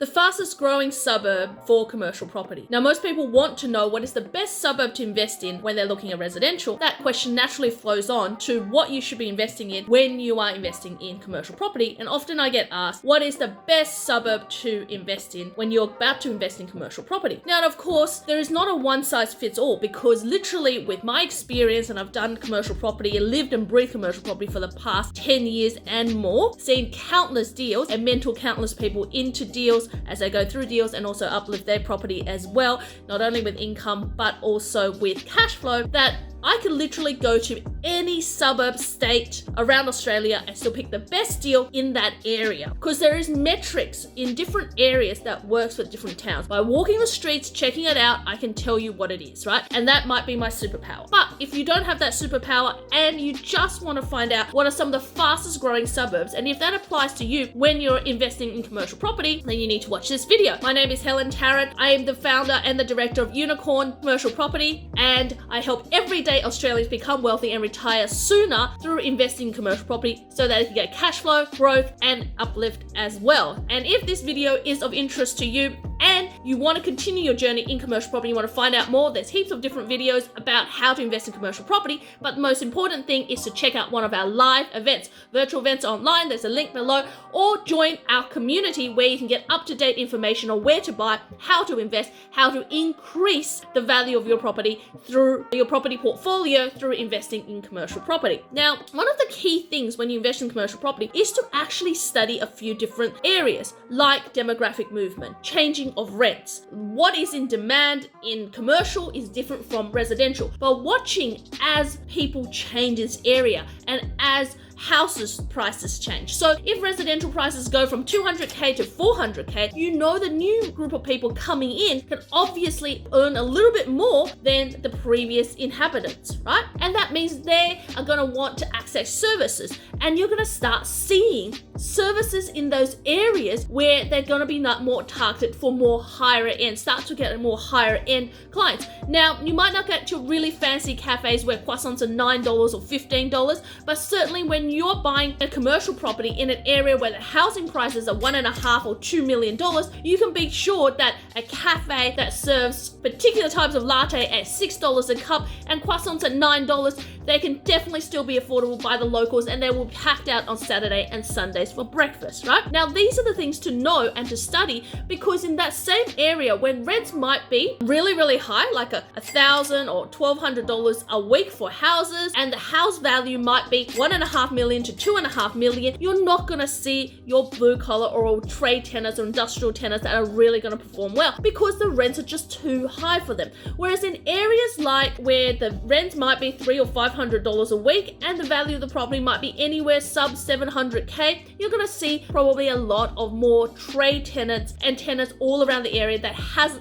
The fastest growing suburb for commercial property. Now, most people want to know what is the best suburb to invest in when they're looking at residential. That question naturally flows on to what you should be investing in when you are investing in commercial property. And often I get asked, what is the best suburb to invest in when you're about to invest in commercial property? Now, of course, there is not a one size fits all, because literally with my experience, and I've done commercial property and lived and breathed commercial property for the past 10 years and more, seen countless deals and mentor countless people into deals as they go through deals and also uplift their property as well, not only with income but also with cash flow, that I could literally go to any suburb state around Australia and still pick the best deal in that area, because there is metrics in different areas that works for different towns. By walking the streets, checking it out, I can tell you what it is, right? And that might be my superpower. But if you don't have that superpower and you just want to find out what are some of the fastest growing suburbs, and if that applies to you when you're investing in commercial property, then you need to watch this video. My name is Helen Tarrant. I am the founder and the director of Unikorn Commercial Property, and I help everyday Australians become wealthy and retire sooner through investing in commercial property so that they can get cash flow, growth, and uplift as well. And if this video is of interest to you and you want to continue your journey in commercial property, you want to find out more, there's heaps of different videos about how to invest in commercial property. But the most important thing is to check out one of our live events, virtual events online. There's a link below, or join our community where you can get up-to-date information on where to buy, how to invest, how to increase the value of your property through your property portfolio through investing in commercial property. Now, one of the key things when you invest in commercial property is to actually study a few different areas, like demographic movement, changing of rents. What is in demand in commercial is different from residential, but watching as people change this area and as houses prices change. So if residential prices go from 200k to 400k, you know the new group of people coming in can obviously earn a little bit more than the previous inhabitants, right? And that means they are going to want to access services, and you're going to start seeing services in those areas where they're going to be more targeted for more higher end, start to get more higher end clients. Now, you might not get to really fancy cafes where croissants are $9 or $15, but certainly when you're buying a commercial property in an area where the housing prices are $1.5 or $2 million, you can be sure that a cafe that serves particular types of latte at $6 a cup and croissants at $9, they can definitely still be affordable by the locals, and they will be packed out on Saturday and Sundays for breakfast, right? Now, these are the things to know and to study, because in that same area when rents might be really, really high, like $1,000 or $1,200 a week for houses, and the house value might be $1.5 million to $2.5 million, you're not going to see your blue collar or trade tenants or industrial tenants that are really going to perform well, because the rents are just too high for them. Whereas in areas like where the rents might be $300 or $500 a week and the value of the property might be anywhere sub 700k, you're going to see probably a lot of more trade tenants and tenants all around the area that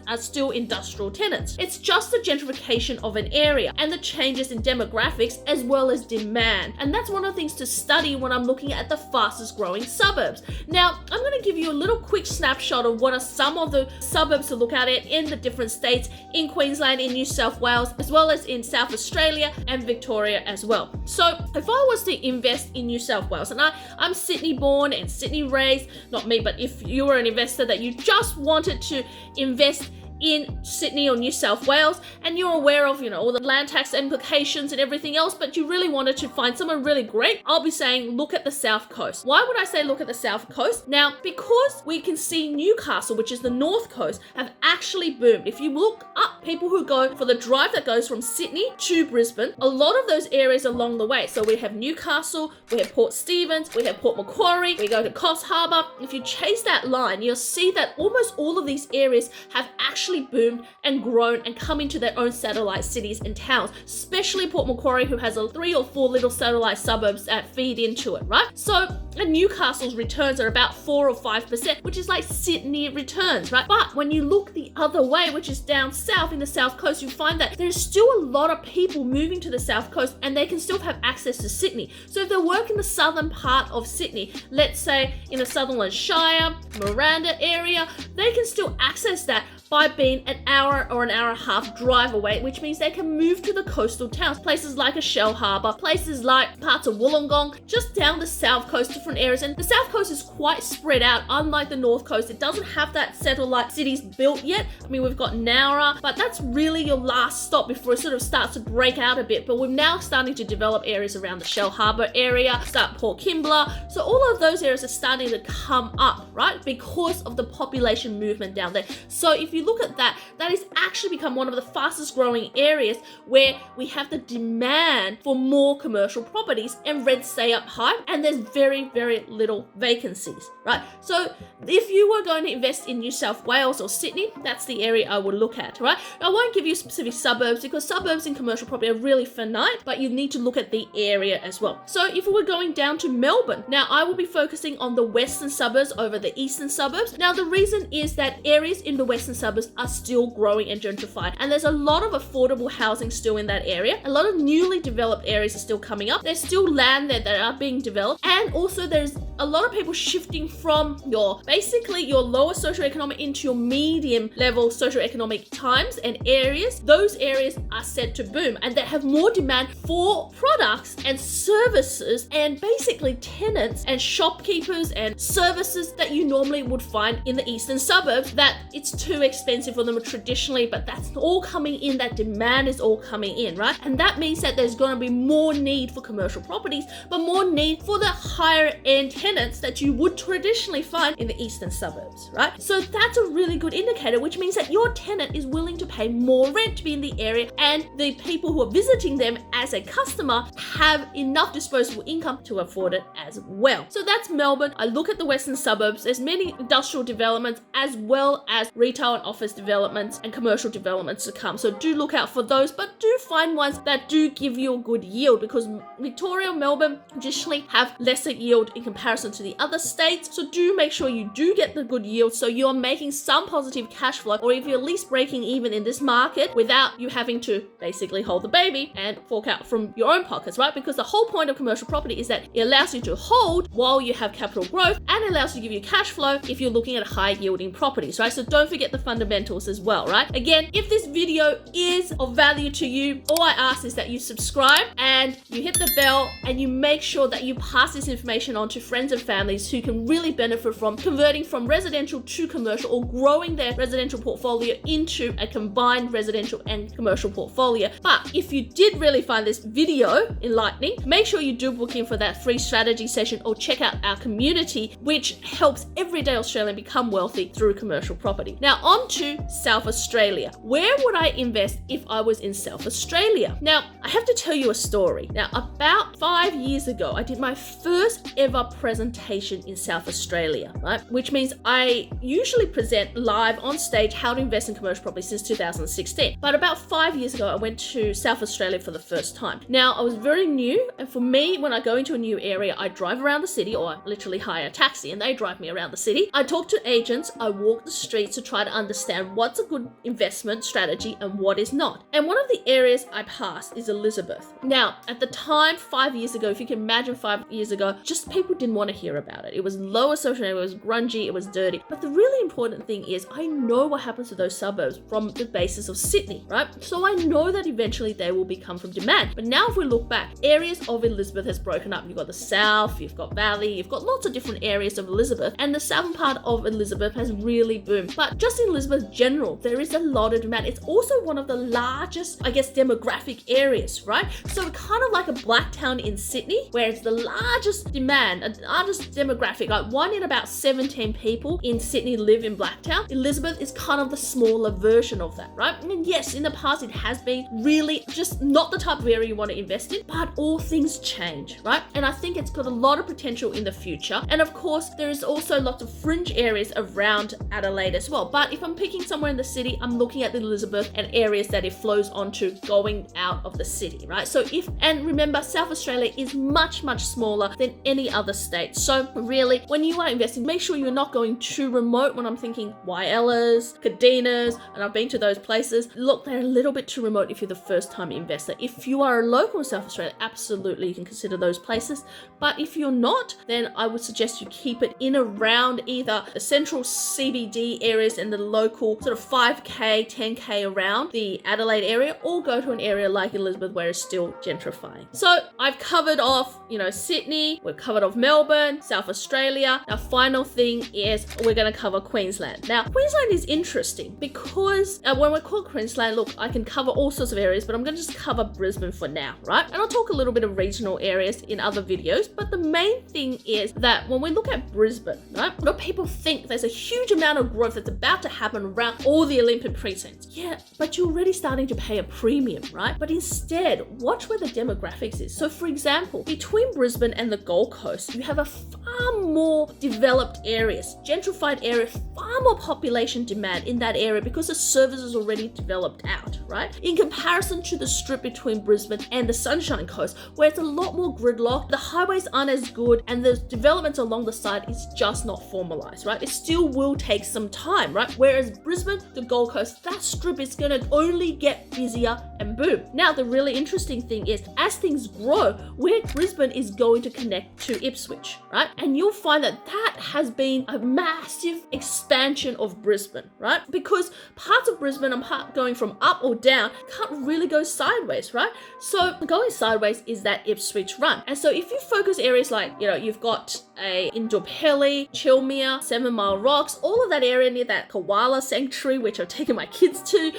are still industrial tenants. It's just the gentrification of an area and the changes in demographics as well as demand. And that's one of the things to study when I'm looking at the fastest growing suburbs. Now, I'm going to give you a little quick snapshot of what are some of the suburbs to look at in the different states, in Queensland, in New South Wales, as well as in South Australia and Victoria as well. So if I was to invest in New South Wales, and I'm Sydney born and Sydney raised, not me, but if you were an investor that you just wanted to invest in Sydney or New South Wales, and you're aware of, all the land tax implications and everything else, but you really wanted to find someone really great, I'll be saying look at the South Coast. Why would I say look at the South Coast? Now, because we can see Newcastle, which is the North Coast, have actually boomed. If you look up people who go for the drive that goes from Sydney to Brisbane, a lot of those areas along the way. So we have Newcastle, we have Port Stephens, we have Port Macquarie, we go to Coffs Harbour. If you chase that line, you'll see that almost all of these areas have actually boomed and grown and come into their own satellite cities and towns, especially Port Macquarie, who has 3 or 4 little satellite suburbs that feed into it, right? So, and Newcastle's returns are about 4 or 5%, which is like Sydney returns, right? But when you look the other way, which is down south in the South Coast, you find that there's still a lot of people moving to the South Coast, and they can still have access to Sydney. So if they work in the southern part of Sydney, let's say in the Sutherland Shire, Miranda area, they can still access that by being an hour or an hour and a half drive away, which means they can move to the coastal towns, places like a Shell Harbour, places like parts of Wollongong, just down the south coast, different areas. And the south coast is quite spread out, unlike the north coast. It doesn't have that satellite cities built yet. I mean, we've got Nowra, but that's really your last stop before it sort of starts to break out a bit. But we're now starting to develop areas around the Shell Harbour area, start Port Kimbler. So all of those areas are starting to come up, right? Because of the population movement down there. So if you look at that, that has actually become one of the fastest growing areas where we have the demand for more commercial properties and rents stay up high and there's very, very little vacancies, right? So if you were going to invest in New South Wales or Sydney, that's the area I would look at, right? I won't give you specific suburbs because suburbs in commercial property are really finite, but you need to look at the area as well. So if we were going down to Melbourne, now I will be focusing on the western suburbs over the eastern suburbs. Now the reason is that areas in the western suburbs are still growing and gentrified, and there's a lot of affordable housing still in that area. A lot of newly developed areas are still coming up. There's still land there that are being developed, and also there's a lot of people shifting from basically your lower socioeconomic into your medium level socioeconomic times and areas. Those areas are set to boom and they have more demand for products and services and basically tenants and shopkeepers and services that you normally would find in the eastern suburbs, that it's too expensive for them traditionally, but that's all coming in. That demand is all coming in, right? And that means that there's going to be more need for commercial properties, but more need for the higher end tenants that you would traditionally find in the eastern suburbs, right? So that's a really good indicator, which means that your tenant is willing to pay more rent to be in the area, and the people who are visiting them as a customer have enough disposable income to afford it as well. So that's Melbourne. I look at the western suburbs. There's many industrial developments as well as retail and office developments and commercial developments to come. So do look out for those, but do find ones that do give you a good yield, because Victoria and Melbourne traditionally have lesser yield in comparison to the other states. So do make sure you do get the good yield so you're making some positive cash flow, or if you're at least breaking even in this market without you having to basically hold the baby and fork out from your own pockets, right? Because the whole point of commercial property is that it allows you to hold while you have capital growth, and it allows you to give you cash flow if you're looking at high yielding properties, right? So don't forget the fundamentals as well, right? Again, if this video is of value to you, all I ask is that you subscribe and you hit the bell and you make sure that you pass this information on to friends and families who can really benefit from converting from residential to commercial, or growing their residential portfolio into a combined residential and commercial portfolio. But if you did really find this video enlightening, make sure you do book in for that free strategy session or check out our community, which helps everyday Australian become wealthy through commercial property. Now on to South Australia. Where would I invest if I was in South Australia? Now I have to tell you a story. Now about 5 years ago, I did my first ever presentation in South Australia, right? Which means I usually present live on stage how to invest in commercial property since 2016. But about 5 years ago, I went to South Australia for the first time. Now I was very new, and for me, when I go into a new area, I drive around the city, or I literally hire a taxi and they drive me around the city. I talk to agents, I walk the streets to try to understand what's a good investment strategy and what is not. And one of the areas I passed is Elizabeth. Now, at the time, 5 years ago, if you can imagine 5 years ago, just people didn't want to hear about it. It was lower social, it was grungy, it was dirty. But the really important thing is I know what happens to those suburbs from the basis of Sydney, right? So I know that eventually they will become from demand. But now if we look back, areas of Elizabeth has broken up. You've got the south, you've got valley, you've got lots of different areas of Elizabeth, and the southern part of Elizabeth has really boomed. But just in Elizabeth general, there is a lot of demand. It's also one of the largest, I guess, demographic areas, right? So kind of like a black town in Sydney, where it's the largest demand, the largest demographic, like 1 in about 17 people in Sydney live in Blacktown. Elizabeth is kind of the smaller version of that, right? And yes, in the past it has been really just not the type of area you want to invest in, but all things change, right? And I think it's got a lot of potential in the future. And of course, there is also lots of fringe areas around Adelaide as well. But if I'm picking somewhere in the city, I'm looking at Elizabeth and areas that it flows onto going out of the city, right? So and remember, South Australia is much, much smaller than any other state. So really, when you are investing, make sure you're not going too remote. When I'm thinking Wyella's, Cadinas, and I've been to those places, look, they're a little bit too remote if you're the first time investor. If you are a local in South Australia, absolutely you can consider those places. But if you're not, then I would suggest you keep it in around either the central CBD areas and the local sort of 5k, 10k around the Adelaide area, or go to an area like Elizabeth where it's still gentrifying. So I've covered off, Sydney, we've covered off Melbourne, South Australia. Our final thing is we're going to cover Queensland. Now, Queensland is interesting because when we call Queensland, look, I can cover all sorts of areas, but I'm going to just cover Brisbane for now, right? And I'll talk a little bit of regional areas in other videos, but the main thing is that when we look at Brisbane, right, a lot of people think there's a huge amount of growth that's about to happen around all the Olympic precincts. Yeah, but you're already starting to pay a premium, right? But instead, watch where the demographics is. So for example, between Brisbane and the Gold Coast, you have a far more developed areas, gentrified area, far more population demand in that area because the services already developed out, right? In comparison to the strip between Brisbane and the Sunshine Coast, where it's a lot more gridlocked, the highways aren't as good, and the developments along the side is just not formalized, right? It still will take some time, right? Whereas Brisbane, the Gold Coast, that strip is gonna only get busier and boom. Now, the really interesting thing is, as things grow, where Brisbane is going to connect to Ipswich, right? And you'll find that that has been a massive expansion of Brisbane, right? Because parts of Brisbane and part going from up or down can't really go sideways, right? So going sideways is that Ipswich run. And so if you focus areas like, you've got Indooroopilly, Chilmere, 7 Mile Rocks, all of that area near that koala sanctuary, which I've taken my kids to,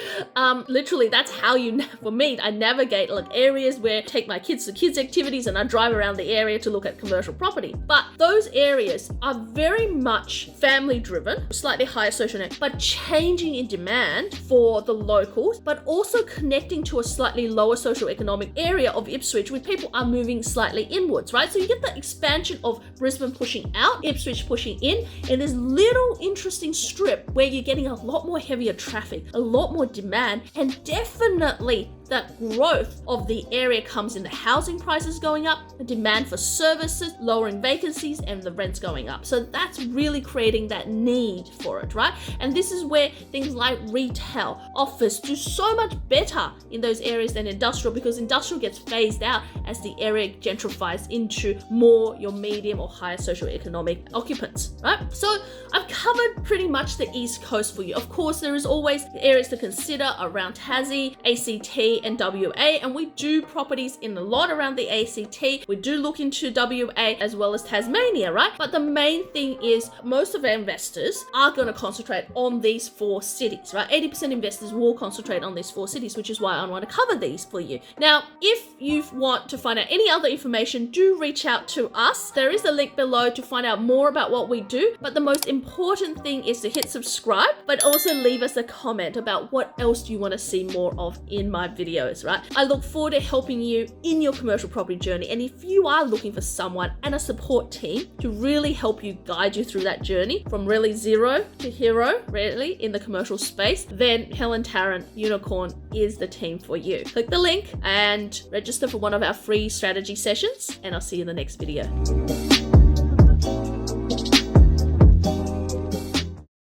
literally that's how for me, I navigate like areas where I take my kids to kids activities and I drive around the area to look at commercial property. But those areas are very much family driven, slightly higher social net, but changing in demand for the locals, but also connecting to a slightly lower socioeconomic area of Ipswich where people are moving slightly inwards, right? So you get the expansion of Brisbane pushing out, Ipswich pushing in this little interesting strip where you're getting a lot more heavier traffic, a lot more demand, and definitely that growth of the area comes in the housing prices going up, the demand for services, lowering vacancies, and the rents going up. So that's really creating that need for it, right? And this is where things like retail, office do so much better in those areas than industrial, because industrial gets phased out as the area gentrifies into more your medium or higher socioeconomic occupants, right? So I've covered pretty much the East Coast for you. Of course, there is always areas to consider around Tassie, ACT, and WA, and we do properties in a lot around the ACT. We do look into WA as well as Tasmania, right? But the main thing is most of our investors are going to concentrate on these 4 cities, right? 80% investors will concentrate on these 4 cities, which is why I want to cover these for you. Now, if you want to find out any other information, do reach out to us. There is a link below to find out more about what we do, but the most important thing is to hit subscribe, but also leave us a comment about what else you want to see more of in my videos, right? I look forward to helping you in your commercial property journey. And if you are looking for someone and a support team to really help you guide you through that journey from really zero to hero, really, in the commercial space, then Helen, Tarrant, Unikorn is the team for you. Click the link and register for one of our free strategy sessions, and I'll see you in the next video.